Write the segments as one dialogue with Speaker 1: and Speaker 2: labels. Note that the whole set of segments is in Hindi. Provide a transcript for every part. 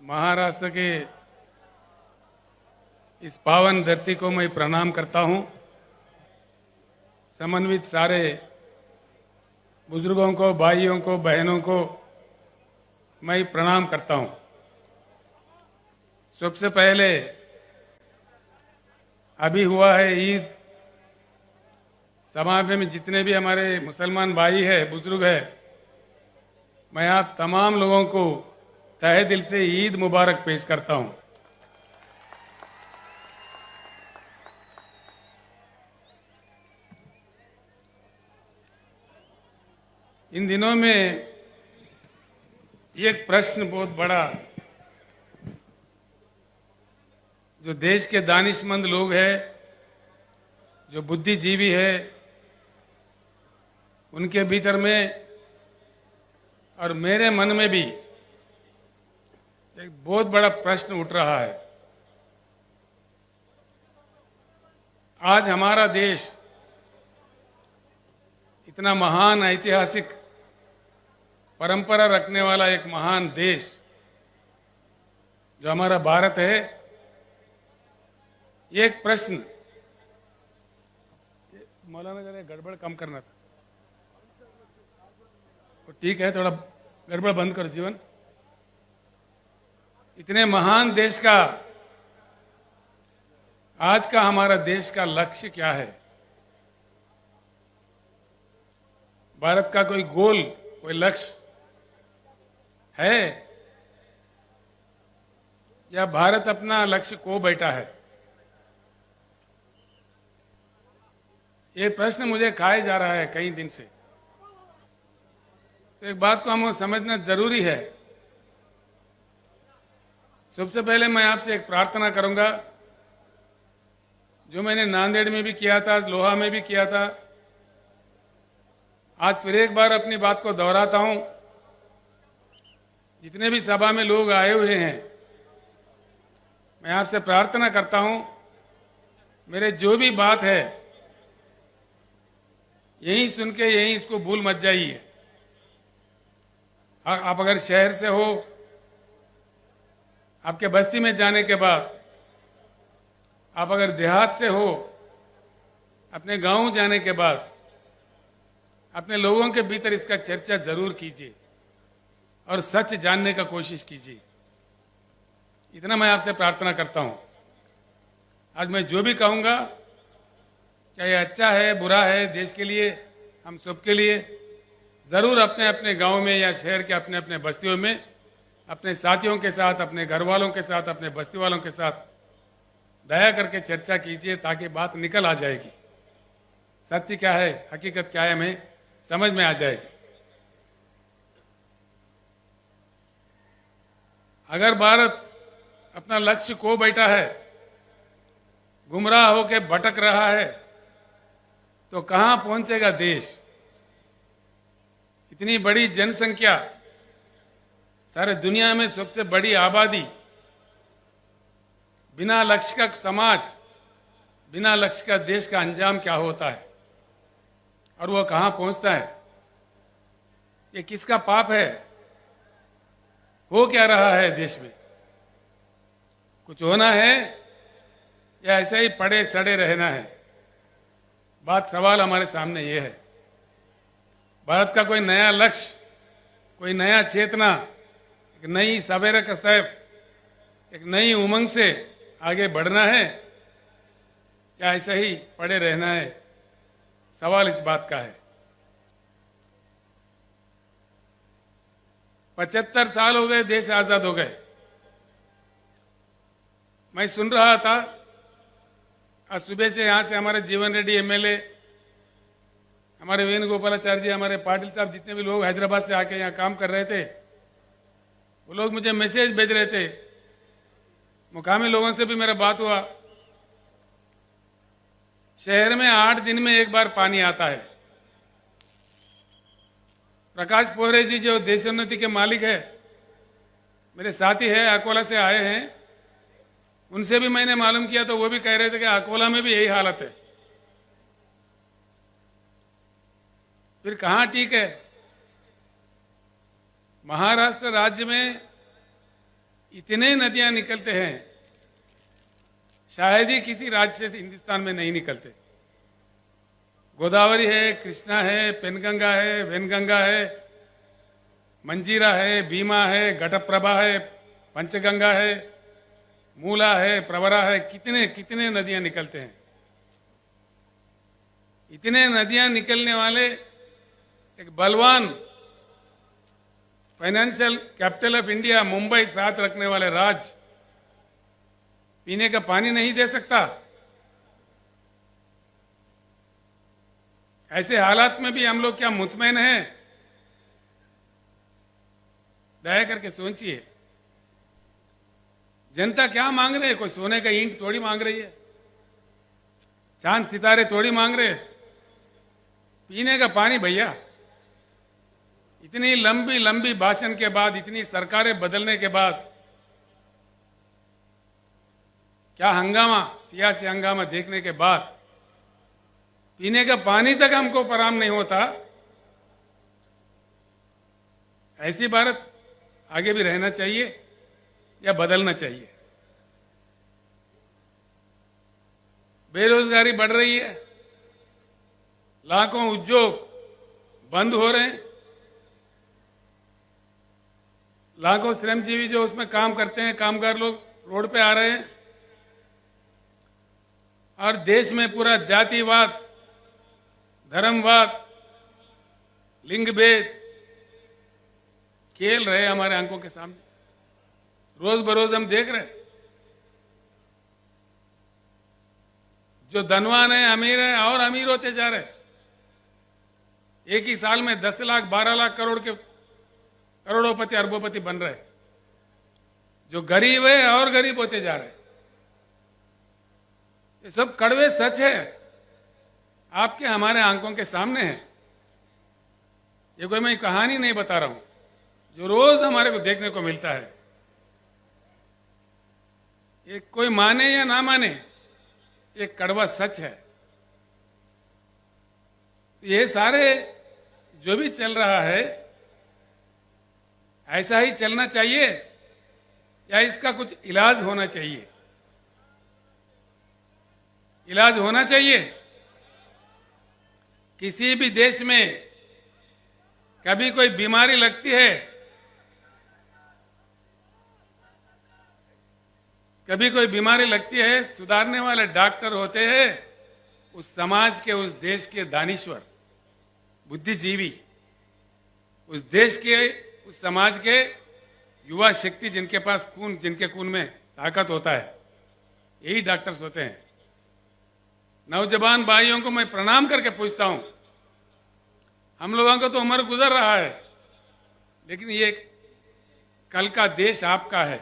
Speaker 1: महाराष्ट्र के इस पावन धरती को मैं प्रणाम करता हूं। समन्वित सारे बुजुर्गों को, भाइयों को, बहनों को मैं प्रणाम करता हूं। सबसे पहले अभी हुआ है ईद। समाज में जितने भी हमारे मुसलमान भाई हैं, बुजुर्ग हैं, मैं आप तमाम लोगों को तहे दिल से ईद मुबारक पेश करता हूं। इन दिनों में एक प्रश्न बहुत बड़ा जो देश के दानिशमंद लोग हैं, जो बुद्धिजीवी है, उनके भीतर में और मेरे मन में भी एक बहुत बड़ा प्रश्न उठ रहा है। आज हमारा देश इतना महान ऐतिहासिक परंपरा रखने वाला एक महान देश जो हमारा भारत है, एक प्रश्न मौलाना जरा गड़बड़ कम करना था, तो ठीक है, थोड़ा गड़बड़ बंद करो जीवन। इतने महान देश का आज का हमारा देश का लक्ष्य क्या है? भारत का कोई गोल, कोई लक्ष्य है या भारत अपना लक्ष्य खो बैठा है? ये प्रश्न मुझे खाए जा रहा है कई दिन से। तो एक बात को हमें समझना जरूरी है। सबसे पहले मैं आपसे एक प्रार्थना करूंगा, जो मैंने नांदेड़ में भी किया था, लोहा में भी किया था, आज फिर एक बार अपनी बात को दोहराता हूं। जितने भी सभा में लोग आए हुए हैं, मैं आपसे प्रार्थना करता हूं, मेरे जो भी बात है यहीं सुन के यहीं इसको भूल मत जाइए। आप अगर शहर से हो, आपके बस्ती में जाने के बाद, आप अगर देहात से हो, अपने गांव जाने के बाद, अपने लोगों के भीतर इसका चर्चा जरूर कीजिए और सच जानने का कोशिश कीजिए। इतना मैं आपसे प्रार्थना करता हूं। आज मैं जो भी कहूंगा, क्या ये अच्छा है, बुरा है, देश के लिए, हम सबके लिए, जरूर अपने अपने गांव में या शहर के अपने अपने बस्तियों में अपने साथियों के साथ, अपने घर वालों के साथ, अपने बस्ती वालों के साथ दया करके चर्चा कीजिए, ताकि बात निकल आ जाएगी। सत्य क्या है, हकीकत क्या है, हमें समझ में आ जाएगी। अगर भारत अपना लक्ष्य खो बैठा है, गुमराह होकर भटक रहा है, तो कहां पहुंचेगा देश? इतनी बड़ी जनसंख्या, सारे दुनिया में सबसे बड़ी आबादी, बिना लक्ष्य का समाज, बिना लक्ष्य का देश का अंजाम क्या होता है और वो कहां पहुंचता है? ये किसका पाप है? हो क्या रहा है देश में? कुछ होना है या ऐसे ही पड़े सड़े रहना है? बात, सवाल हमारे सामने ये है। भारत का कोई नया लक्ष्य, कोई नया चेतना, एक नई सवेरे कस्ताब, एक नई उमंग से आगे बढ़ना है या ऐसा ही पड़े रहना है? सवाल इस बात का है। 75 साल हो गए, देश आजाद हो गए। मैं सुन रहा था आज सुबह से, यहां से हमारे जीवन रेड्डी एमएलए, हमारे वेणुगोपालाचार्य जी, हमारे पाटिल साहब, जितने भी लोग हैदराबाद से आके यहाँ काम कर रहे थे, वो लोग मुझे मैसेज भेज रहे थे। मुकामी लोगों से भी मेरा बात हुआ। शहर में 8 दिन में एक बार पानी आता है। प्रकाश पोहरे जी, जो देशोन्नति के मालिक है, मेरे साथी है, अकोला से आए हैं, उनसे भी मैंने मालूम किया तो वो भी कह रहे थे कि अकोला में भी यही हालत है। फिर कहां ठीक है? महाराष्ट्र राज्य में इतने नदियां निकलते हैं, शायद ही किसी राज्य से हिंदुस्तान में नहीं निकलते। गोदावरी है, कृष्णा है, पेनगंगा है, वेनगंगा है, मंजीरा है, भीमा है, घटप्रभा है, पंचगंगा है, मूला है, प्रवरा है, कितने कितने नदियां निकलते हैं। इतने नदियां निकलने वाले एक बलवान financial capital of India Mumbai साथ रखने वाले राज्य पीने का पानी नहीं दे सकता। ऐसे हालात में भी हम लोग क्या मुतमैन हैं? दया करके सोचिए, जनता क्या मांग रहे है? कोई सोने का ईंट थोड़ी मांग रही है, चांद सितारे थोड़ी मांग रहे, पीने का पानी। भैया, इतनी लंबी लंबी भाषण के बाद, इतनी सरकारें बदलने के बाद क्या हंगामा, सियासी हंगामा देखने के बाद पीने का पानी तक हमको फराहम नहीं होता। ऐसी भारत आगे भी रहना चाहिए या बदलना चाहिए? बेरोजगारी बढ़ रही है, लाखों उद्योग बंद हो रहे हैं, लाखों श्रमजीवी जो उसमें काम करते हैं, कामगार लोग रोड पे आ रहे हैं, और देश में पूरा जातिवाद, धर्मवाद, लिंग भेद खेल रहे हमारे आंखों के सामने। रोज बरोज हम देख रहे हैं। जो धनवान है, अमीर है, और अमीर होते जा रहे। एक ही साल में 10 लाख 12 लाख करोड़ के करोड़ोपति अरबोपति बन रहे। जो गरीब है और गरीब होते जा रहे। ये सब कड़वे सच है, आपके हमारे आंखों के सामने है। ये कोई मैं कहानी नहीं बता रहा हूं, जो रोज हमारे को देखने को मिलता है। ये कोई माने या ना माने, ये कड़वा सच है। ये सारे जो भी चल रहा है, ऐसा ही चलना चाहिए या इसका कुछ इलाज होना चाहिए? इलाज होना चाहिए। किसी भी देश में कभी कोई बीमारी लगती है, कभी कोई बीमारी लगती है, सुधारने वाले डॉक्टर होते हैं उस समाज के, उस देश के दानिश्वर, बुद्धिजीवी, उस देश के, उस समाज के युवा शक्ति, जिनके पास खून, जिनके खून में ताकत होता है, यही डॉक्टर्स होते हैं। नौजवान भाइयों को मैं प्रणाम करके पूछता हूं, हम लोगों को तो उम्र गुजर रहा है, लेकिन ये कल का देश आपका है,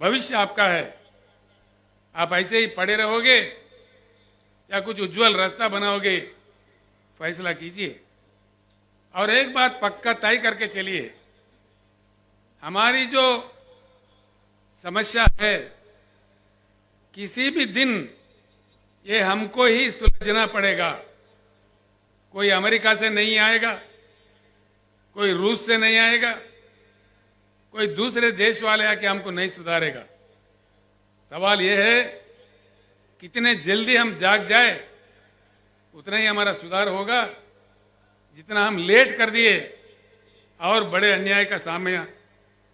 Speaker 1: भविष्य आपका है। आप ऐसे ही पड़े रहोगे या कुछ उज्जवल रास्ता बनाओगे? फैसला कीजिए। और एक बात पक्का तय करके चलिए, हमारी जो समस्या है, किसी भी दिन ये हमको ही सुलझना पड़ेगा। कोई अमेरिका से नहीं आएगा, कोई रूस से नहीं आएगा, कोई दूसरे देश वाले आके हमको नहीं सुधारेगा। सवाल यह है, कितने जल्दी हम जाग जाए उतना ही हमारा सुधार होगा। जितना हम लेट कर दिए और बड़े अन्याय का सामना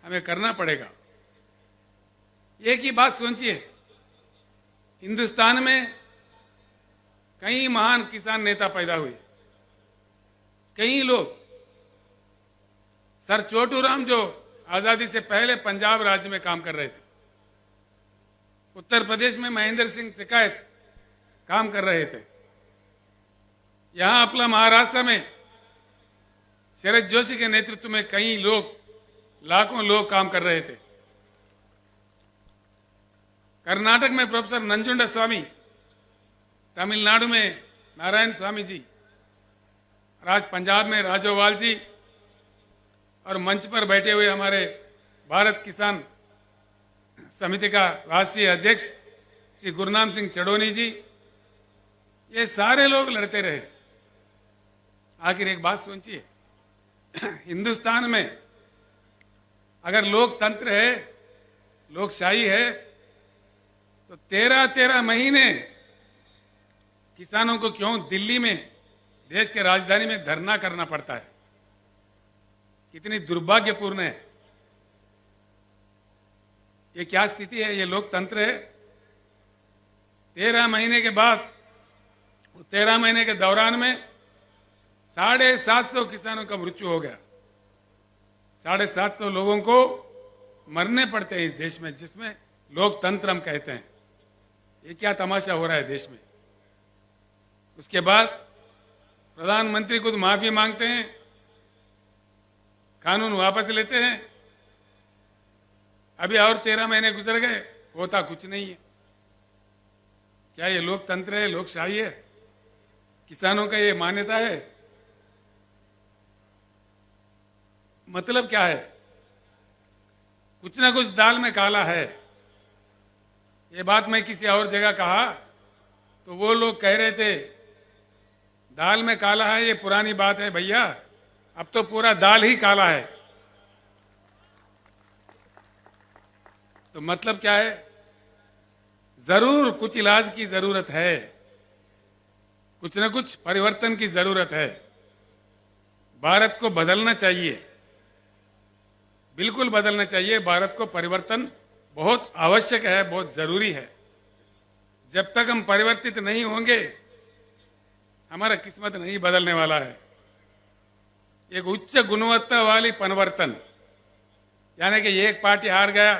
Speaker 1: हमें करना पड़ेगा। एक ही बात सोचिए, हिंदुस्तान में कई महान किसान नेता पैदा हुए, कई लोग। सर छोटूराम जो आजादी से पहले पंजाब राज्य में काम कर रहे थे, उत्तर प्रदेश में महेंद्र सिंह टिकैत काम कर रहे थे, यहां अपना महाराष्ट्र में शरद जोशी के नेतृत्व में कई लोग, लाखों लोग काम कर रहे थे। कर्नाटक में प्रोफेसर नंजुंडा स्वामी, तमिलनाडु में नारायण स्वामी जी, आज पंजाब में राजोवाल जी, और मंच पर बैठे हुए हमारे भारत किसान समिति का राष्ट्रीय अध्यक्ष श्री गुरनाम सिंह चढ़ोनी जी, ये सारे लोग लड़ते रहे। आखिर एक बात सोचिए, हिंदुस्तान में अगर लोकतंत्र है लोकशाही है तो 13-13 महीने किसानों को क्यों दिल्ली में, देश के राजधानी में धरना करना पड़ता है? कितनी दुर्भाग्यपूर्ण है। ये क्या स्थिति है? ये लोकतंत्र है? 13 महीने के बाद, 13 महीने के दौरान में 750 किसानों का मृत्यु हो गया। 750 लोगों को मरने पड़ते हैं इस देश में, जिसमें लोकतंत्र हम कहते हैं। ये क्या तमाशा हो रहा है देश में? उसके बाद प्रधानमंत्री खुद माफी मांगते हैं, कानून वापस लेते हैं। अभी और 13 महीने गुजर गए, होता कुछ नहीं है। क्या ये लोकतंत्र है, लोकशाही है? किसानों का ये मान्यता है? मतलब क्या है? कुछ ना कुछ दाल में काला है। ये बात मैं किसी और जगह कहा तो वो लोग कह रहे थे दाल में काला है, ये पुरानी बात है भैया, अब तो पूरा दाल ही काला है। तो मतलब क्या है? जरूर कुछ इलाज की जरूरत है, कुछ ना कुछ परिवर्तन की जरूरत है। भारत को बदलना चाहिए, बिल्कुल बदलना चाहिए। भारत को परिवर्तन बहुत आवश्यक है, बहुत जरूरी है। जब तक हम परिवर्तित नहीं होंगे, हमारा किस्मत नहीं बदलने वाला है। एक उच्च गुणवत्ता वाली परिवर्तन, यानी कि एक पार्टी हार गया,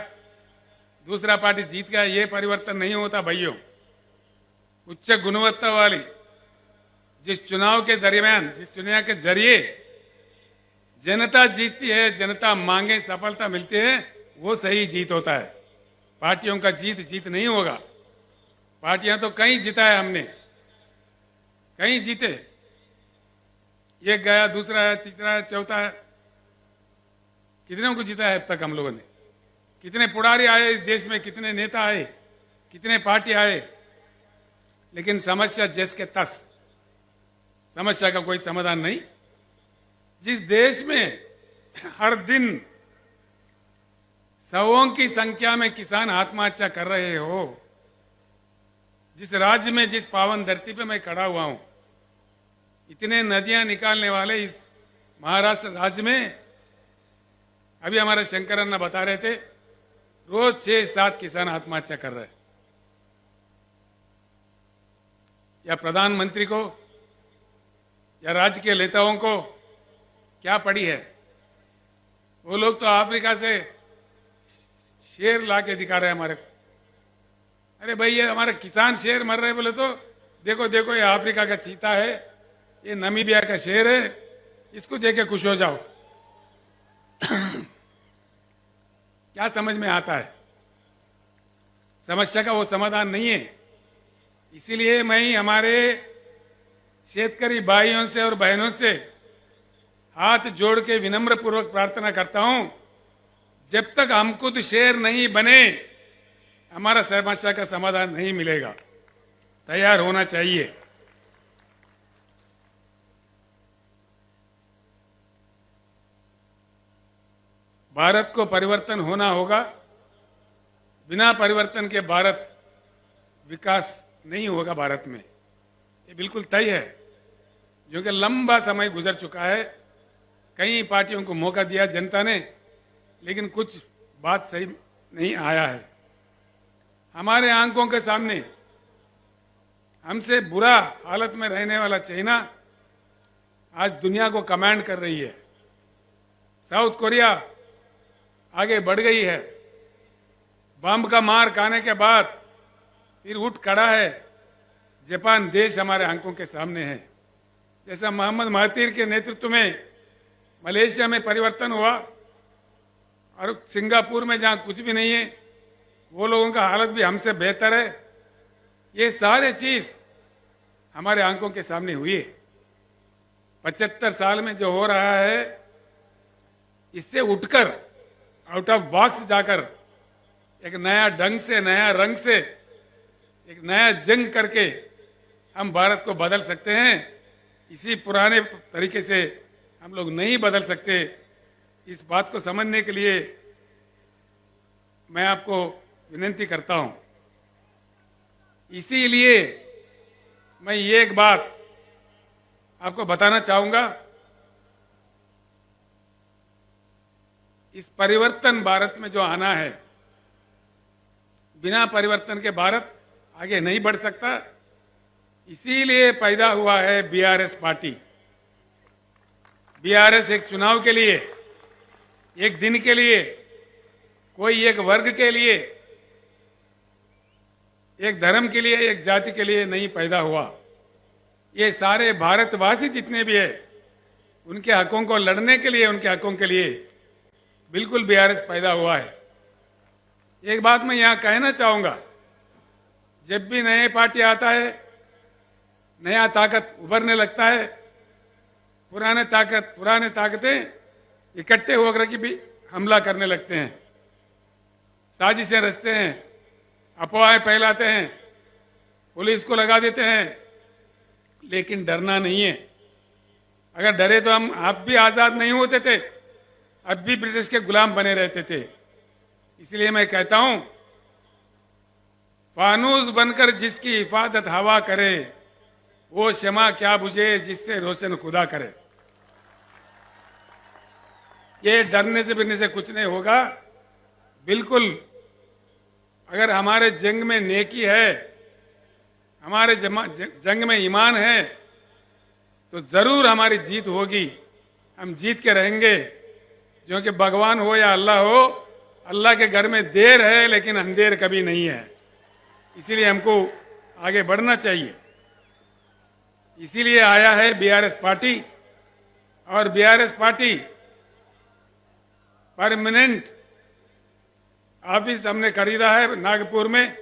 Speaker 1: दूसरा पार्टी जीत गया, ये परिवर्तन नहीं होता भाइयों। उच्च गुणवत्ता वाली, जिस चुनाव के दरमियान, जिस चुनाव के जरिए जनता जीतती है, जनता मांगे सफलता मिलती है, वो सही जीत होता है। पार्टियों का जीत नहीं होगा। पार्टियां तो कहीं जीता है हमने, कहीं जीते, एक गया, दूसरा है, तीसरा है, चौथा है। कितने को जीता है अब तक हम लोगों ने? कितने पुड़ारी आए इस देश में, कितने नेता आए, कितने पार्टी आए, लेकिन समस्या जस के तस, समस्या का कोई समाधान नहीं। जिस देश में हर दिन सौों की संख्या में किसान आत्महत्या कर रहे हो, जिस राज्य में, जिस पावन धरती पे मैं खड़ा हुआ हूं, इतने नदियां निकालने वाले इस महाराष्ट्र राज्य में, अभी हमारे शंकर अन्ना बता रहे थे, रोज 6-7 किसान आत्महत्या कर रहे हैं। या प्रधानमंत्री को या राज्य के नेताओं को क्या पड़ी है? वो लोग तो अफ्रीका से शेर ला के दिखा रहे हैं हमारे को। अरे भाई, ये हमारे किसान शेर मर रहे बोले तो देखो देखो, ये अफ्रीका का चीता है, ये नामीबिया का शेर है, इसको देख के खुश हो जाओ। क्या समझ में आता है? समस्या का वो समाधान नहीं है। इसीलिए मैं हमारे शेतकरी भाइयों से और बहनों से हाथ जोड़ के विनम्र पूर्वक प्रार्थना करता हूं, जब तक हम खुद शेर नहीं बने, हमारा समस्या का समाधान नहीं मिलेगा। तैयार होना चाहिए। भारत को परिवर्तन होना होगा। बिना परिवर्तन के भारत विकास नहीं होगा भारत में, ये बिल्कुल तय है। क्योंकि लंबा समय गुजर चुका है, कई पार्टियों को मौका दिया जनता ने, लेकिन कुछ बात सही नहीं आया है। हमारे आंखों के सामने हमसे बुरा हालत में रहने वाला चाइना आज दुनिया को कमांड कर रही है। साउथ कोरिया आगे बढ़ गई है। बम का मार खाने के बाद फिर उठ खड़ा है। जापान देश हमारे आंखों के सामने है। जैसा मोहम्मद महातीर के नेतृत्व में मलेशिया में परिवर्तन हुआ, और सिंगापुर में जहां कुछ भी नहीं है, वो लोगों का हालत भी हमसे बेहतर है। ये सारे चीज हमारे आंखों के सामने हुई है। 75 साल में जो हो रहा है, इससे उठकर, आउट ऑफ बॉक्स जाकर, एक नया ढंग से, नया रंग से, एक नया जंग करके हम भारत को बदल सकते हैं। इसी पुराने तरीके से हम लोग नहीं बदल सकते। इस बात को समझने के लिए मैं आपको विनती करता हूं। इसीलिए मैं ये एक बात आपको बताना चाहूंगा, इस परिवर्तन भारत में जो आना है, बिना परिवर्तन के भारत आगे नहीं बढ़ सकता। इसीलिए पैदा हुआ है बीआरएस पार्टी। बीआरएस एक चुनाव के लिए, एक दिन के लिए, कोई एक वर्ग के लिए, एक धर्म के लिए, एक जाति के लिए नहीं पैदा हुआ। ये सारे भारतवासी जितने भी है, उनके हकों को लड़ने के लिए, उनके हकों के लिए बिल्कुल बीआरएस पैदा हुआ है। एक बात मैं यहां कहना चाहूंगा, जब भी नए पार्टी आता है, नया ताकत उभरने लगता है, पुराने ताकतें इकट्ठे होकर के भी हमला करने लगते हैं, साजिशें रचते हैं, अफवाहें फैलाते हैं, पुलिस को लगा देते हैं। लेकिन डरना नहीं है। अगर डरे तो आप भी आजाद नहीं होते थे, अब भी ब्रिटिश के गुलाम बने रहते थे। इसलिए मैं कहता हूं, फानूस बनकर जिसकी हिफाजत हवा करे, वो शमा क्या बुझे जिससे रोशन खुदा करे। ये डरने से बिरने से कुछ नहीं होगा। बिल्कुल, अगर हमारे जंग में नेकी है, हमारे जंग में ईमान है, तो जरूर हमारी जीत होगी। हम जीत के रहेंगे, क्योंकि भगवान हो या अल्लाह हो, अल्लाह के घर में देर है लेकिन अंधेर कभी नहीं है। इसीलिए हमको आगे बढ़ना चाहिए। इसीलिए आया है बीआरएस पार्टी, और बीआरएस पार्टी परमानेंट ऑफिस हमने खरीदा है नागपुर में।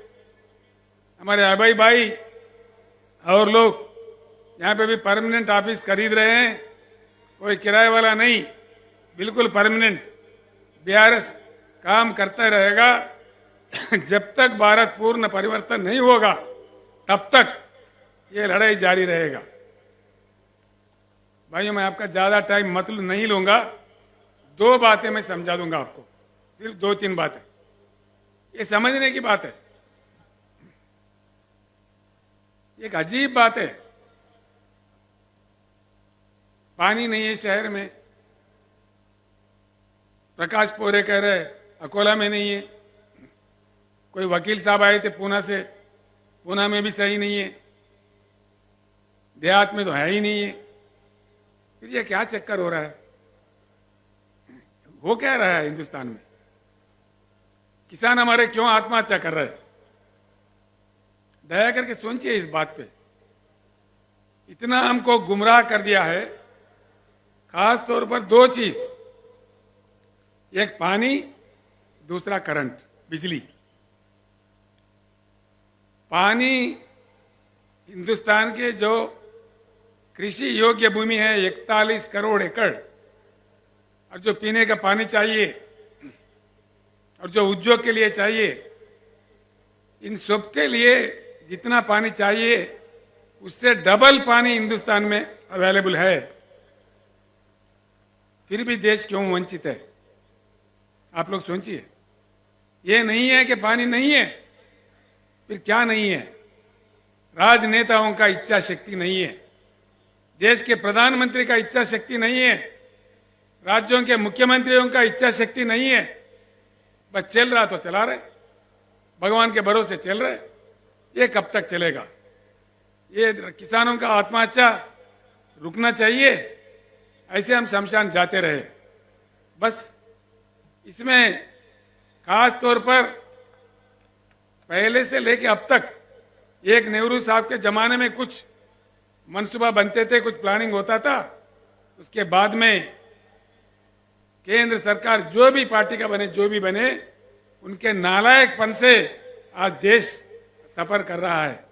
Speaker 1: हमारे अभय भाई और लोग यहाँ पे भी परमानेंट ऑफिस खरीद रहे हैं, कोई किराए वाला नहीं, बिल्कुल परमानेंट। बीआरएस काम करता रहेगा। जब तक भारत पूर्ण परिवर्तन नहीं होगा, तब तक ये लड़ाई जारी रहेगा। भाइयों, मैं आपका ज्यादा टाइम मतलब नहीं लूंगा। 2 बातें मैं समझा दूंगा आपको, सिर्फ 2-3 बातें। ये समझने की बात है। एक अजीब बात है, पानी नहीं है शहर में। प्रकाश पोरे कह रहे अकोला में नहीं है। कोई वकील साहब आए थे पूना से, पूना में भी सही नहीं है, देहात में तो है ही नहीं है। फिर ये क्या चक्कर हो रहा है? हो क्या रहा है हिंदुस्तान में? किसान हमारे क्यों आत्महत्या कर रहे हैं? दया करके सोचिए इस बात पे। इतना हमको गुमराह कर दिया है, खास तौर पर 2 चीज, एक पानी, दूसरा करंट, बिजली। पानी, हिंदुस्तान के जो कृषि योग्य भूमि है 41 करोड़ एकड़, और जो पीने का पानी चाहिए और जो उद्योग के लिए चाहिए, इन सब के लिए जितना पानी चाहिए उससे डबल पानी हिंदुस्तान में अवेलेबल है। फिर भी देश क्यों वंचित है? आप लोग सोचिए। ये नहीं है कि पानी नहीं है, फिर क्या नहीं है? राजनेताओं का इच्छा शक्ति नहीं है, देश के प्रधानमंत्री का इच्छा शक्ति नहीं है, राज्यों के मुख्यमंत्रियों का इच्छा शक्ति नहीं है। बस चल रहा तो चला रहे, भगवान के भरोसे चल रहे। ये कब तक चलेगा? ये किसानों का आत्महत्या रुकना चाहिए। ऐसे हम शमशान जाते रहे। बस इसमें खास तौर पर पहले से लेके अब तक, एक नेहरू साहब के जमाने में कुछ मनसूबा बनते थे, कुछ प्लानिंग होता था। उसके बाद में केंद्र सरकार जो भी पार्टी का बने, जो भी बने, उनके नालायकपन से आज देश सफर कर रहा है,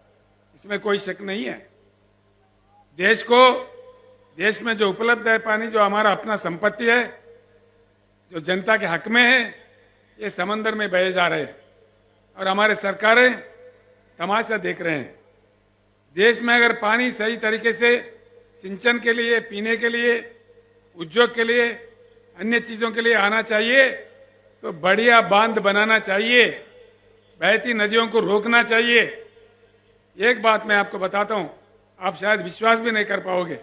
Speaker 1: इसमें कोई शक नहीं है। देश में जो उपलब्ध है पानी, जो हमारा अपना संपत्ति है, जो जनता के हक में है, ये समंदर में बहे जा रहे हैं और हमारे सरकारें तमाशा देख रहे हैं। देश में अगर पानी सही तरीके से सिंचन के लिए, पीने के लिए, उद्योग के लिए, अन्य चीजों के लिए आना चाहिए, तो बढ़िया बांध बनाना चाहिए, बहती नदियों को रोकना चाहिए। एक बात मैं आपको बताता हूं, आप शायद विश्वास भी नहीं कर पाओगे।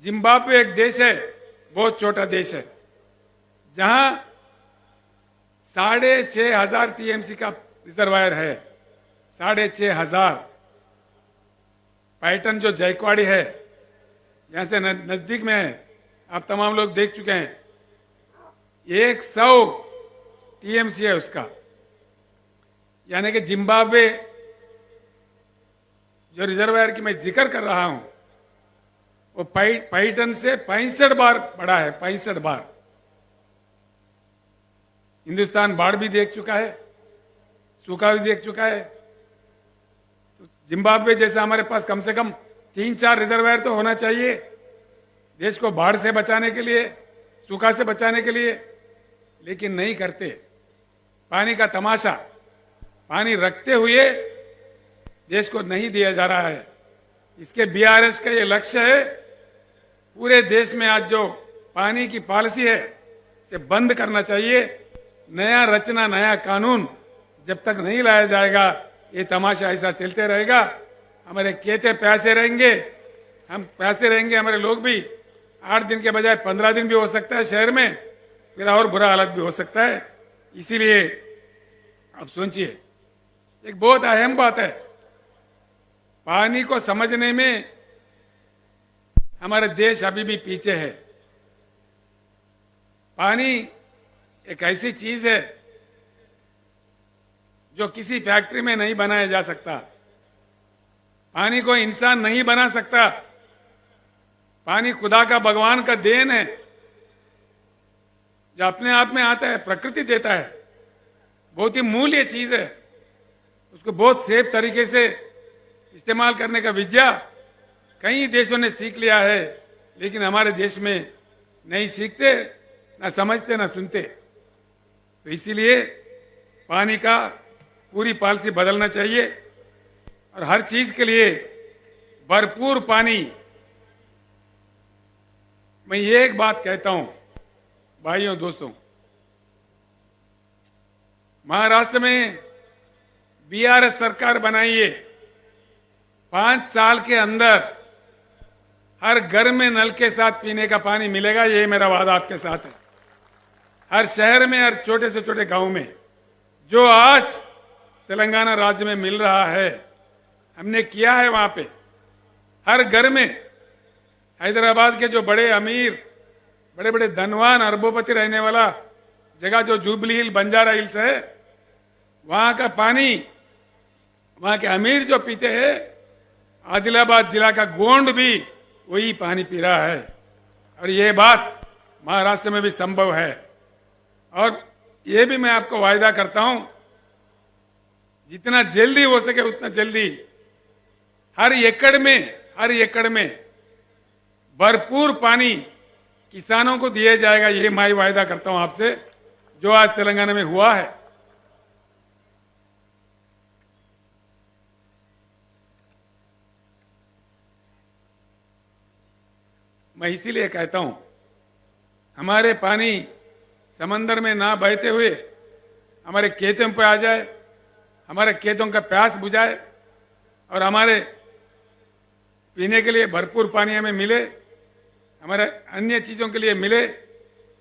Speaker 1: जिम्बाब्वे एक देश है, बहुत छोटा देश है, जहां 6,500 टीएमसी का रिजर्वायर है। 6,500। पैटर्न जो जायकवाड़ी है, यहां से नजदीक में है, आप तमाम लोग देख चुके हैं। 100 टीएमसी है उसका। यानी कि जिम्बाब्वे जो रिजर्वायर की मैं जिक्र कर रहा हूं, वो पैटर्न से 65 बार बड़ा है। 65 बार। हिंदुस्तान बाढ़ भी देख चुका है, सूखा भी देख चुका है। तो जिम्बाब्वे जैसा हमारे पास कम से कम 3-4 रिजर्वायर तो होना चाहिए, देश को बाढ़ से बचाने के लिए, सूखा से बचाने के लिए। लेकिन नहीं करते। पानी का तमाशा, पानी रखते हुए देश को नहीं दिया जा रहा है। इसके बीआरएस का ये लक्ष्य है, पूरे देश में आज जो पानी की पॉलिसी है उसे बंद करना चाहिए। नया रचना, नया कानून जब तक नहीं लाया जाएगा, ये तमाशा ऐसा चलते रहेगा। हमारे खेते प्यासे रहेंगे, हम प्यासे रहेंगे, हमारे लोग भी 8 दिन के बजाय 15 दिन भी हो सकता है शहर में, फिर और बुरा हालत भी हो सकता है। इसीलिए अब सोचिए, एक बहुत अहम बात है, पानी को समझने में हमारे देश अभी भी पीछे है। पानी एक ऐसी चीज है जो किसी फैक्ट्री में नहीं बनाया जा सकता। पानी को इंसान नहीं बना सकता। पानी खुदा का, भगवान का देन है, जो अपने आप में आता है, प्रकृति देता है। बहुत ही मूल्य चीज है। उसको बहुत सेफ तरीके से इस्तेमाल करने का विद्या कई देशों ने सीख लिया है, लेकिन हमारे देश में नहीं सीखते, ना समझते, ना सुनते। तो इसीलिए पानी का पूरी पॉलिसी बदलना चाहिए और हर चीज के लिए भरपूर पानी। मैं ये एक बात कहता हूं भाइयों, दोस्तों, महाराष्ट्र में बीआरएस सरकार बनाइए, 5 साल के अंदर हर घर में नल के साथ पीने का पानी मिलेगा। ये मेरा वादा आपके साथ है। हर शहर में, हर छोटे से छोटे गांव में, जो आज तेलंगाना राज्य में मिल रहा है, हमने किया है वहां पे। हर घर में, हैदराबाद के जो बड़े अमीर, बड़े बड़े धनवान, अरबोपति रहने वाला जगह जो जुबली हिल, बंजारा हिल्स है, वहां का पानी वहां के अमीर जो पीते हैं, आदिलाबाद जिला का गोंड भी वही पानी पी रहा है। और ये बात महाराष्ट्र में भी संभव है। और ये भी मैं आपको वायदा करता हूं, जितना जल्दी हो सके उतना जल्दी हर एकड़ में भरपूर पानी किसानों को दिया जाएगा। ये मैं वायदा करता हूं आपसे, जो आज तेलंगाना में हुआ है। मैं इसीलिए कहता हूं, हमारे पानी समंदर में ना बहते हुए हमारे खेतों पे आ जाए, हमारे खेतों का प्यास बुझाए और हमारे पीने के लिए भरपूर पानी हमें मिले, हमारे अन्य चीजों के लिए मिले।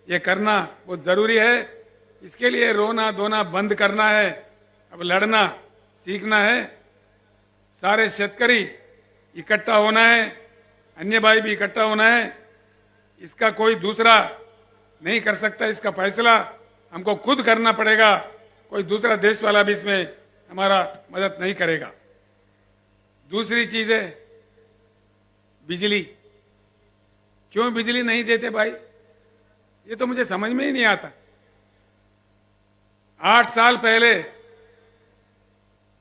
Speaker 1: ये करना बहुत जरूरी है। इसके लिए रोना धोना बंद करना है, अब लड़ना सीखना है। सारे शेतकरी इकट्ठा होना है, अन्य भाई भी इकट्ठा होना है। इसका कोई दूसरा नहीं कर सकता। इसका फैसला हमको खुद करना पड़ेगा। कोई दूसरा देश वाला भी इसमें हमारा मदद नहीं करेगा। दूसरी चीज है बिजली। क्यों बिजली नहीं देते भाई, ये तो मुझे समझ में ही नहीं आता। 8 साल पहले,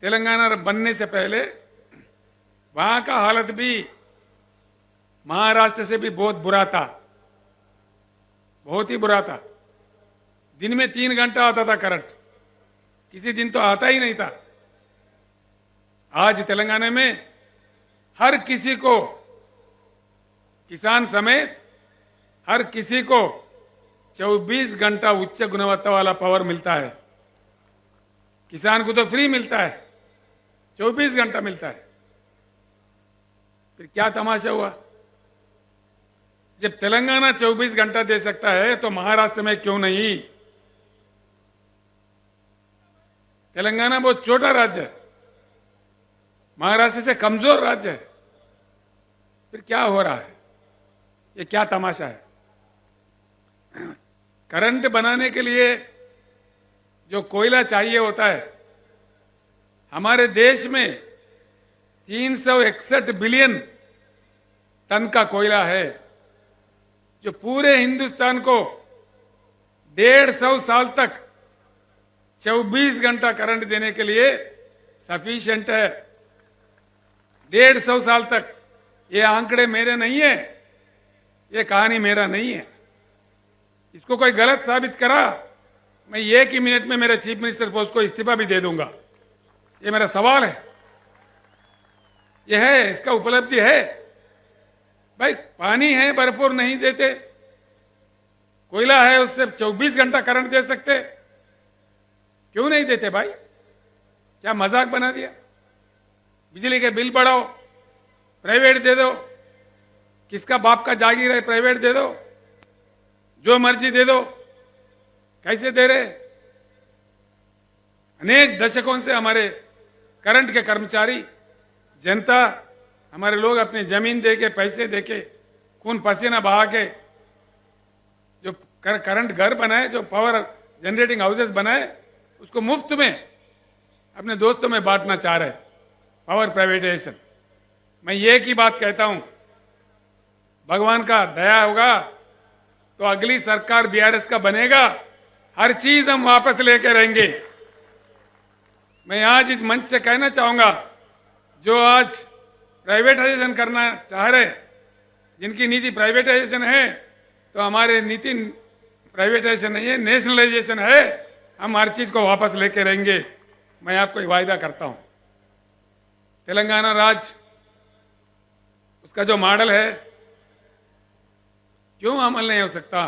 Speaker 1: तेलंगाना बनने से पहले, वहां का हालत भी महाराष्ट्र से भी बहुत बुरा था, बहुत ही बुरा था। दिन में 3 घंटा आता था करंट, किसी दिन तो आता ही नहीं था। आज तेलंगाना में हर किसी को, किसान समेत हर किसी को 24 घंटा उच्च गुणवत्ता वाला पावर मिलता है। किसान को तो फ्री मिलता है, 24 घंटा मिलता है। फिर क्या तमाशा हुआ? जब तेलंगाना 24 घंटा दे सकता है तो महाराष्ट्र में क्यों नहीं? तेलंगाना बहुत छोटा राज्य है, महाराष्ट्र से कमजोर राज्य है। फिर क्या हो रहा है? ये क्या तमाशा है? करंट बनाने के लिए जो कोयला चाहिए होता है, हमारे देश में 361 बिलियन टन का कोयला है, जो पूरे हिंदुस्तान को 150 साल तक 24 घंटा करंट देने के लिए सफिशिएंट है। 150 साल तक। ये आंकड़े मेरे नहीं है, ये कहानी मेरा नहीं है। इसको कोई गलत साबित करा, मैं एक ही मिनट में मेरे चीफ मिनिस्टर पोस्ट को इस्तीफा भी दे दूंगा। ये मेरा सवाल है। यह है, इसका उपलब्धि है। भाई पानी है भरपूर, नहीं देते। कोयला है, उससे 24 घंटा करंट दे सकते, क्यों नहीं देते भाई? क्या मजाक बना दिया? बिजली के बिल बढ़ाओ, प्राइवेट दे दो। किसका बाप का जागीर है, प्राइवेट दे दो, जो मर्जी दे दो। कैसे दे रहे? अनेक दशकों से हमारे करंट के कर्मचारी, जनता, हमारे लोग अपनी जमीन देके, पैसे देके, खून पसीना बहा के जो करंट घर बनाए, जो पावर जनरेटिंग हाउसेस बनाए, उसको मुफ्त में अपने दोस्तों में बांटना चाह रहे। Power privatisation. मैं ये की बात कहता हूं, भगवान का दया होगा तो अगली सरकार बीआरएस का बनेगा, हर चीज हम वापस लेके रहेंगे। मैं आज इस मंच से कहना चाहूंगा, जो आज प्राइवेटाइजेशन करना चाह रहे, जिनकी नीति प्राइवेटाइजेशन है, तो हमारे नीति प्राइवेटाइजेशन नहीं है, नेशनलाइजेशन है। हम हर चीज को वापस लेके रहेंगे। मैं आपको एक वायदा करता हूं, तेलंगाना राज्य, उसका जो मॉडल है, क्यों अमल नहीं हो सकता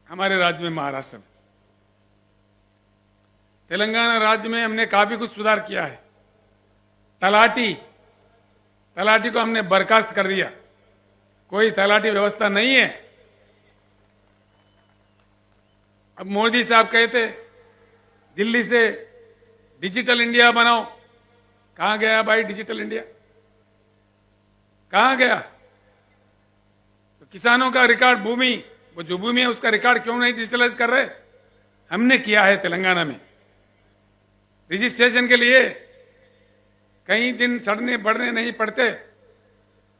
Speaker 1: हमारे राज्य में, महाराष्ट्र में? तेलंगाना राज्य में हमने काफी कुछ सुधार किया है। तलाटी को हमने बर्खास्त कर दिया, कोई तलाटी व्यवस्था नहीं है। अब मोदी साहब कहते दिल्ली से डिजिटल इंडिया बनाओ, कहां गया भाई डिजिटल इंडिया? कहां गया? तो किसानों का रिकॉर्ड, भूमि, वो जो भूमि है उसका रिकॉर्ड क्यों नहीं डिजिटलाइज कर रहे? हमने किया है तेलंगाना में। रजिस्ट्रेशन के लिए कई दिन सड़ने बढ़ने नहीं पड़ते,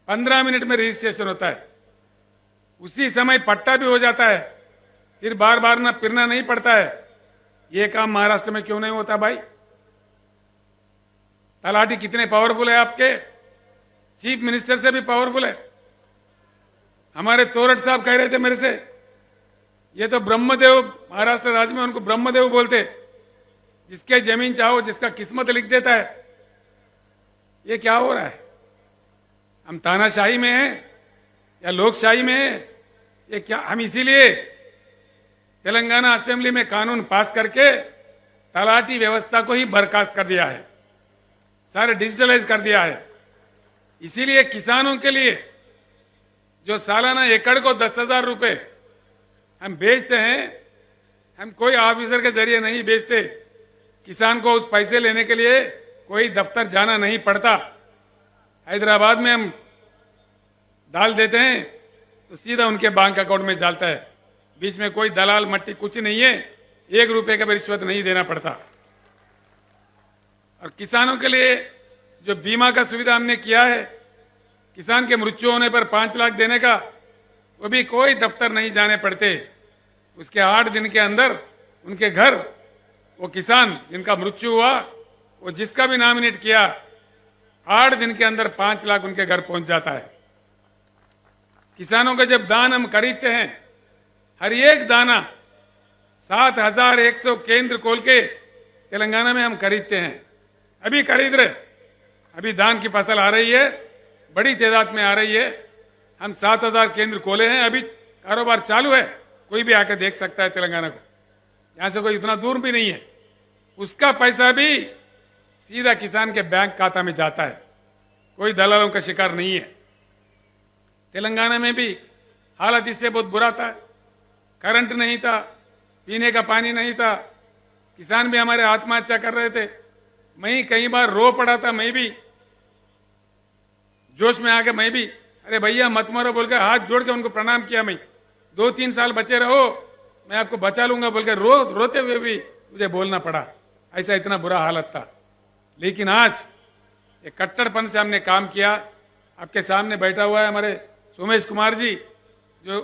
Speaker 1: 15 मिनट में रजिस्ट्रेशन होता है, उसी समय पट्टा भी हो जाता है, फिर बार बार ना फिरना नहीं पड़ता है। ये काम महाराष्ट्र में क्यों नहीं होता भाई? तलाटी कितने पावरफुल है आपके, चीफ मिनिस्टर से भी पावरफुल है। हमारे तोरट साहब कह रहे थे मेरे से, ये तो ब्रह्मदेव, महाराष्ट्र राज्य में उनको ब्रह्मदेव बोलते, जिसके जमीन चाहो जिसका किस्मत लिख देता है। ये क्या हो रहा है? हम तानाशाही में हैं या लोकशाही में हैं? ये क्या? हम इसीलिए तेलंगाना असेंबली में कानून पास करके तलाटी व्यवस्था को ही बर्खास्त कर दिया है, सारे डिजिटलाइज कर दिया है। इसीलिए किसानों के लिए जो सालाना एकड़ को 10,000 रुपए हम बेचते हैं, हम कोई ऑफिसर के जरिए नहीं बेचते। किसान को उस पैसे लेने के लिए कोई दफ्तर जाना नहीं पड़ता। हैदराबाद में हम डाल देते हैं तो सीधा उनके बैंक अकाउंट में जाता है, बीच में कोई दलाल मट्टी कुछ नहीं है, 1 रुपए का भी रिश्वत नहीं देना पड़ता। और किसानों के लिए जो बीमा का सुविधा हमने किया है, किसान के मृत्यु होने पर 5 लाख देने का, वो भी कोई दफ्तर नहीं जाने पड़ते। उसके 8 दिन के अंदर उनके घर, वो किसान जिनका मृत्यु हुआ, वो जिसका भी नॉमिनेट किया, 8 दिन के अंदर 5 लाख उनके घर पहुंच जाता है। किसानों का जब दान हम खरीदते हैं, हर एक दाना 7,100 केंद्र खोल के तेलंगाना में हम खरीदते हैं। अभी खरीद रहे, अभी धान की फसल आ रही है, बड़ी तादाद में आ रही है। हम 7,000 केंद्र खोले हैं, अभी कारोबार चालू है। कोई भी आकर देख सकता है तेलंगाना को, यहां से कोई इतना दूर भी नहीं है। उसका पैसा भी सीधा किसान के बैंक खाता में जाता है, कोई दलालों का शिकार नहीं है। तेलंगाना में भी हालत इससे बहुत बुरा था, करंट नहीं था, पीने का पानी नहीं था, किसान भी हमारे आत्महत्या कर रहे थे। मैं कई बार रो पड़ा था, मैं भी जोश में आके मैं भी, अरे भैया मत मरो बोल के हाथ जोड़ के उनको प्रणाम किया। मैं 2-3 साल बचे रहो, मैं आपको बचा लूंगा बोल के रोते हुए भी मुझे बोलना पड़ा, ऐसा इतना बुरा हालत था। लेकिन आज ये कट्टरपन से हमने काम किया। आपके सामने बैठा हुआ है हमारे सोमेश कुमार जी, जो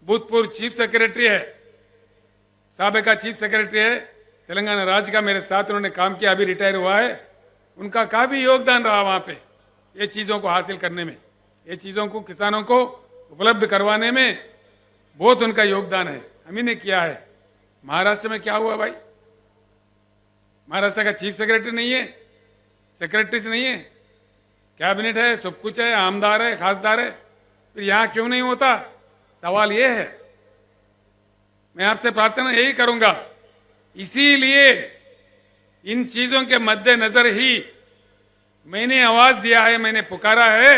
Speaker 1: भूतपूर्व चीफ सेक्रेटरी है, साबिका चीफ सेक्रेटरी है तेलंगाना राज्य का, मेरे साथ उन्होंने काम किया, अभी रिटायर हुआ है। उनका काफी योगदान रहा वहां पे ये चीजों को हासिल करने में, ये चीजों को किसानों को उपलब्ध करवाने में बहुत उनका योगदान है, हम ही ने किया है। महाराष्ट्र में क्या हुआ भाई? महाराष्ट्र का चीफ सेक्रेटरी नहीं है, सेक्रेटरीज नहीं है, कैबिनेट है, सब कुछ है, आमदार है, खासदार है, फिर यहां क्यों नहीं होता? सवाल यह है। मैं आपसे प्रार्थना यही करूंगा, इसीलिए इन चीजों के मद्देनजर ही मैंने आवाज दिया है, मैंने पुकारा है,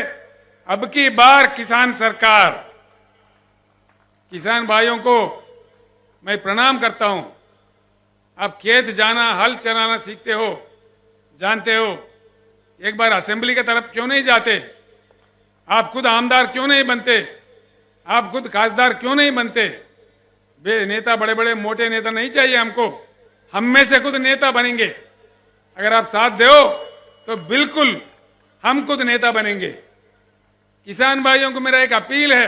Speaker 1: अब की बार किसान सरकार। किसान भाइयों को मैं प्रणाम करता हूं। आप खेत जाना, हल चलाना सीखते हो, जानते हो, एक बार असेंबली की तरफ क्यों नहीं जाते? आप खुद आमदार क्यों नहीं बनते? आप खुद खासदार क्यों नहीं बनते? नेता, बड़े बड़े मोटे नेता नहीं चाहिए हमको, हम में से खुद नेता बनेंगे। अगर आप साथ दो तो बिल्कुल हम खुद नेता बनेंगे। किसान भाइयों को मेरा एक अपील है,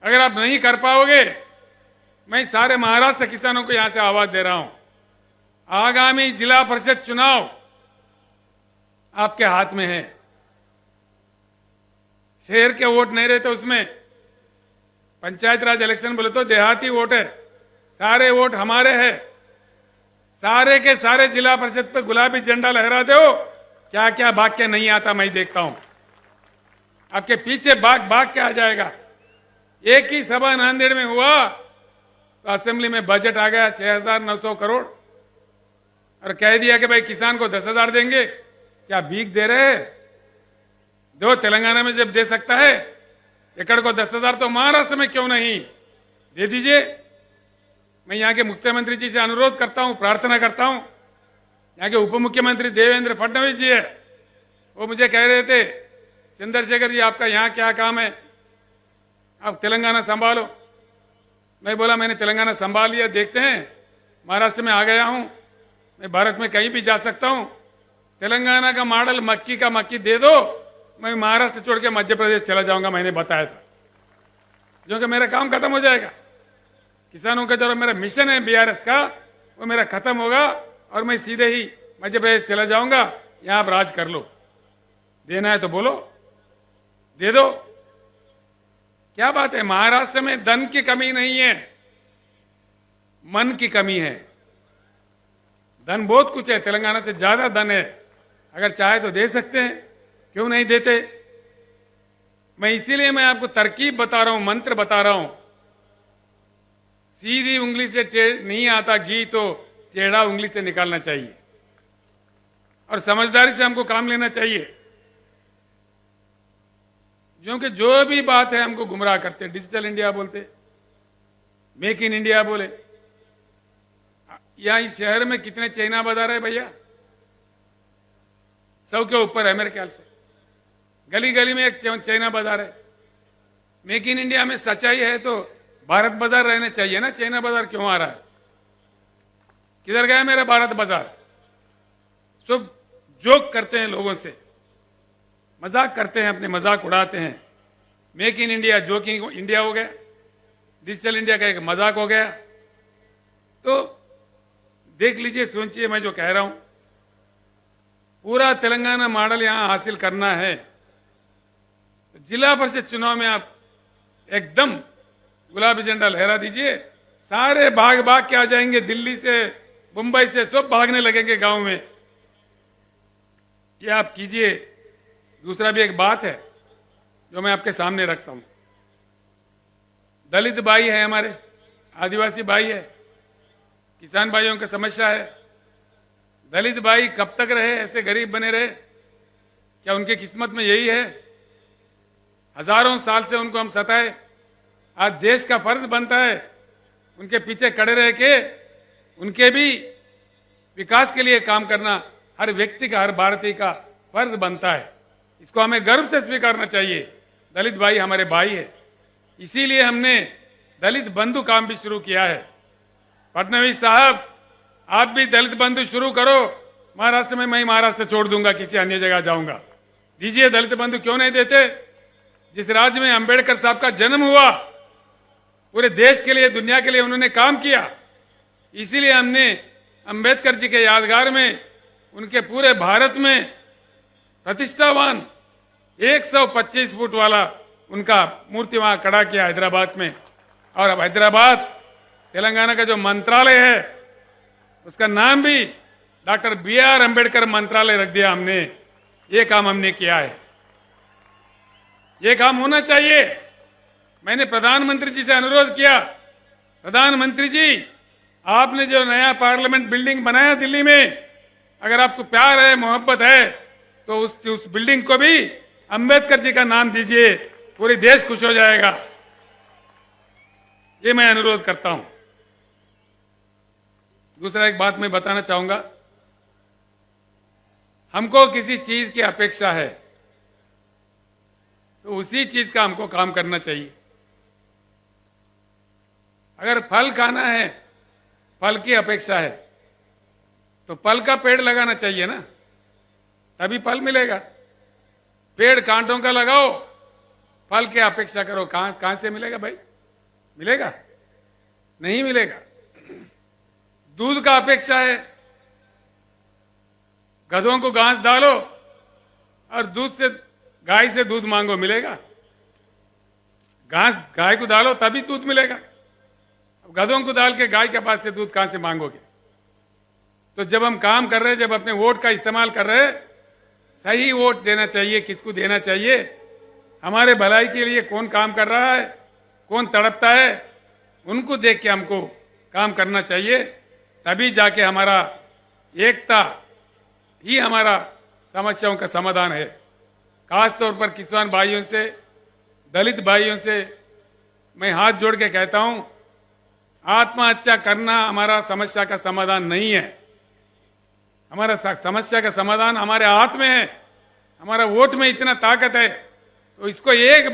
Speaker 1: अगर आप नहीं कर पाओगे, मैं सारे महाराष्ट्र किसानों को यहां से आवाज दे रहा हूं, आगामी जिला परिषद चुनाव आपके हाथ में है। शहर के वोट नहीं रहते उसमें, पंचायत राज इलेक्शन बोले तो देहाती वोट है, सारे वोट हमारे हैं। सारे के सारे जिला परिषद पे गुलाबी झंडा लहरा दो, क्या क्या भाग के नहीं आता मैं देखता हूं, आपके पीछे भाग के आ जाएगा। एक ही सभा नांदेड़ में हुआ तो असेंबली में बजट आ गया 6,900 करोड़ और कह दिया कि भाई किसान को 10,000 देंगे। क्या भीख दे रहे हैं? दो, तेलंगाना में जब दे सकता है एकड़ को 10,000 तो महाराष्ट्र में क्यों नहीं दे दीजिए। मैं यहाँ के मुख्यमंत्री जी से अनुरोध करता हूं, प्रार्थना करता हूं। यहाँ के उप मुख्यमंत्री देवेंद्र फडणवीस जी है, वो मुझे कह रहे थे, चंद्रशेखर जी आपका यहाँ क्या काम है, आप तेलंगाना संभालो। मैं बोला मैंने तेलंगाना संभाल लिया, देखते हैं, महाराष्ट्र में आ गया हूं, मैं भारत में कहीं भी जा सकता हूं। तेलंगाना का मॉडल मक्की का मक्की दे दो, मैं महाराष्ट्र छोड़ के मध्य प्रदेश चला जाऊंगा, मैंने बताया था, क्योंकि मेरा काम खत्म हो जाएगा। किसानों का जो मेरा मिशन है बीआरएस का, वो मेरा खत्म होगा और मैं सीधे ही मध्य प्रदेश चला जाऊंगा। यहां आप राज कर लो, देना है तो बोलो, दे दो। क्या बात है, महाराष्ट्र में धन की कमी नहीं है, मन की कमी है। धन बहुत कुछ है, तेलंगाना से ज्यादा धन है, अगर चाहे तो दे सकते हैं, क्यों नहीं देते? मैं इसीलिए मैं आपको तरकीब बता रहा हूं, मंत्र बता रहा हूं। सीधी उंगली से नहीं आता घी तो टेढ़ा उंगली से निकालना चाहिए और समझदारी से हमको काम लेना चाहिए, क्योंकि जो भी बात है हमको गुमराह करते, डिजिटल इंडिया बोलते, मेक इन इंडिया बोले। यहां इस शहर में कितने चाइना बाजार है भैया? 100 के ऊपर है मेरे ख्याल से, गली गली में एक चाइना बाजार है। मेक इन इंडिया में सच्चाई है तो भारत बाजार रहना चाहिए ना, चाइना बाजार क्यों आ रहा है? किधर गया मेरा भारत बाजार? सब जोक करते हैं लोगों से, मजाक करते हैं, अपने मजाक उड़ाते हैं। Make in India joking India हो गया, डिजिटल इंडिया का एक मजाक हो गया। तो देख लीजिए, सोचिए, मैं जो कह रहा हूं, पूरा तेलंगाना मॉडल यहां हासिल करना है। जिला परिषद चुनाव में आप एकदम गुलाबी झंडा लहरा दीजिए, सारे भाग के आ जाएंगे, दिल्ली से, मुंबई से, सब भागने लगेंगे गांव में। ये आप कीजिए। दूसरा भी एक बात है जो मैं आपके सामने रखता हूं। दलित भाई है, हमारे आदिवासी भाई है, किसान भाइयों की समस्या है। दलित भाई कब तक रहे ऐसे गरीब बने रहे? क्या उनकी किस्मत में यही है? हजारों साल से उनको हम सताए। आज देश का फर्ज बनता है उनके पीछे खड़े रह के उनके भी विकास के लिए काम करना हर व्यक्ति का, हर भारतीय का फर्ज बनता है। इसको हमें गर्व से स्वीकारना चाहिए। दलित भाई हमारे भाई है, इसीलिए हमने दलित बंधु काम भी शुरू किया है। फडणवीस साहब, आप भी दलित बंधु शुरू करो। महाराष्ट्र में मैं महाराष्ट्र छोड़ दूंगा, किसी अन्य जगह जाऊंगा। दीजिए दलित बंधु, क्यों नहीं देते? जिस राज्य में अंबेडकर साहब का जन्म हुआ, पूरे देश के लिए, दुनिया के लिए उन्होंने काम किया। इसीलिए हमने अंबेडकर जी के यादगार में, उनके पूरे भारत में प्रतिष्ठावान 125 फुट वाला उनका मूर्ति वहां खड़ा किया हैदराबाद में। और अब हैदराबाद, तेलंगाना का जो मंत्रालय है, उसका नाम भी डॉक्टर BR अंबेडकर मंत्रालय रख दिया हमने। ये काम हमने किया है, ये काम होना चाहिए। मैंने प्रधानमंत्री जी से अनुरोध किया, प्रधानमंत्री जी, आपने जो नया पार्लियामेंट बिल्डिंग बनाया दिल्ली में, अगर आपको प्यार है, मोहब्बत है, तो उस बिल्डिंग को भी अंबेडकर जी का नाम दीजिए, पूरे देश खुश हो जाएगा। ये मैं अनुरोध करता हूं। दूसरा एक बात मैं बताना चाहूंगा, हमको किसी चीज की अपेक्षा है तो उसी चीज का हमको काम करना चाहिए। अगर फल खाना है, फल की अपेक्षा है, तो फल का पेड़ लगाना चाहिए ना, तभी फल मिलेगा। पेड़ कांटों का लगाओ, फल की अपेक्षा करो, कहां से मिलेगा भाई? मिलेगा? नहीं मिलेगा। दूध का अपेक्षा है, गधों को घास डालो और गाय से दूध मांगो, मिलेगा? घास गाय को डालो तभी दूध मिलेगा। गधों को डाल के गाय के पास से दूध कहां से मांगोगे? तो जब हम काम कर रहे हैं, जब अपने वोट का इस्तेमाल कर रहे हैं, सही वोट देना चाहिए। किसको देना चाहिए? हमारे भलाई के लिए कौन काम कर रहा है, कौन तड़पता है, उनको देख के हमको काम करना चाहिए। तभी जाके हमारा एकता ही हमारा समस्याओं का समाधान है। खास तौर पर किसान भाइयों से, दलित भाइयों से मैं हाथ जोड़ के कहता हूं, आत्महत्या करना हमारा समस्या का समाधान नहीं है। हमारा समस्या का समाधान हमारे हाथ में है। हमारा वोट में इतना ताकत है, तो इसको एक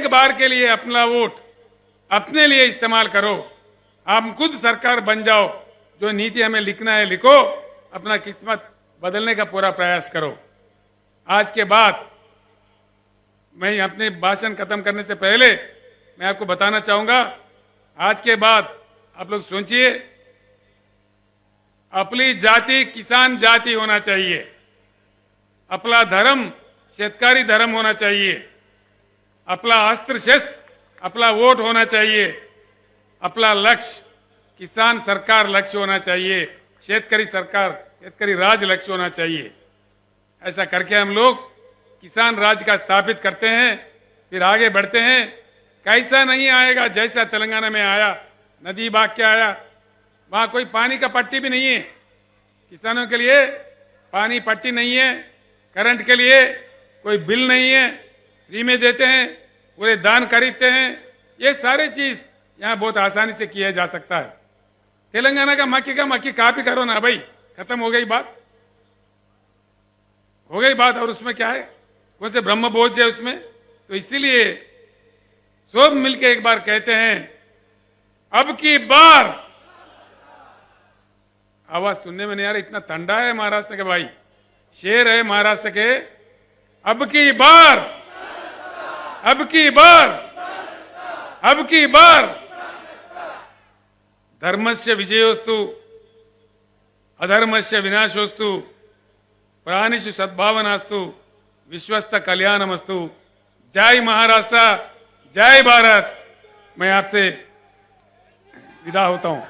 Speaker 1: बार के लिए अपना वोट अपने लिए इस्तेमाल करो। आप खुद सरकार बन जाओ, जो नीति हमें लिखना है लिखो, अपना किस्मत बदलने का पूरा प्रयास करो। आज के बाद मैं अपने भाषण खत्म करने से पहले मैं आपको बताना चाहूंगा, आज के बाद आप लोग सोचिए, अपनी जाति किसान जाति होना चाहिए, अपना धर्म शेतकारी धर्म होना चाहिए, अपना अस्त्र शस्त्र अपना वोट होना चाहिए, अपना लक्ष्य किसान सरकार लक्ष्य होना चाहिए, शेतकारी सरकार शेतकारी राज लक्ष्य होना चाहिए। ऐसा करके हम लोग किसान राज का स्थापित करते हैं, फिर आगे बढ़ते हैं। कैसा नहीं आएगा जैसा तेलंगाना में आया, नदी भाग के आया। वहां कोई पानी का पट्टी भी नहीं है, किसानों के लिए पानी पट्टी नहीं है, करंट के लिए कोई बिल नहीं है, फ्री में देते हैं, पूरे दान खरीदते हैं। ये सारे चीज यहाँ बहुत आसानी से किया जा सकता है। तेलंगाना का मक्की कापी करो ना भाई, खत्म हो गई बात, हो गई बात। और उसमें क्या है, कौन से ब्रह्म बोझ है उसमें? तो इसीलिए सब मिलके एक बार कहते हैं, अब की बार। आवाज सुनने में नहीं आ रहा, इतना ठंडा है महाराष्ट्र के भाई, शेर है महाराष्ट्र के। अब की बार, अब की बार, अब की बार। धर्मस्य विजयोस्तु अधर्मस्य विनाशोस्तु, प्राणिषु सद्भावनास्तु, विश्वस्त कल्याणमस्तु। जय महाराष्ट्र, जय भारत। मैं आपसे विदा होता हूं।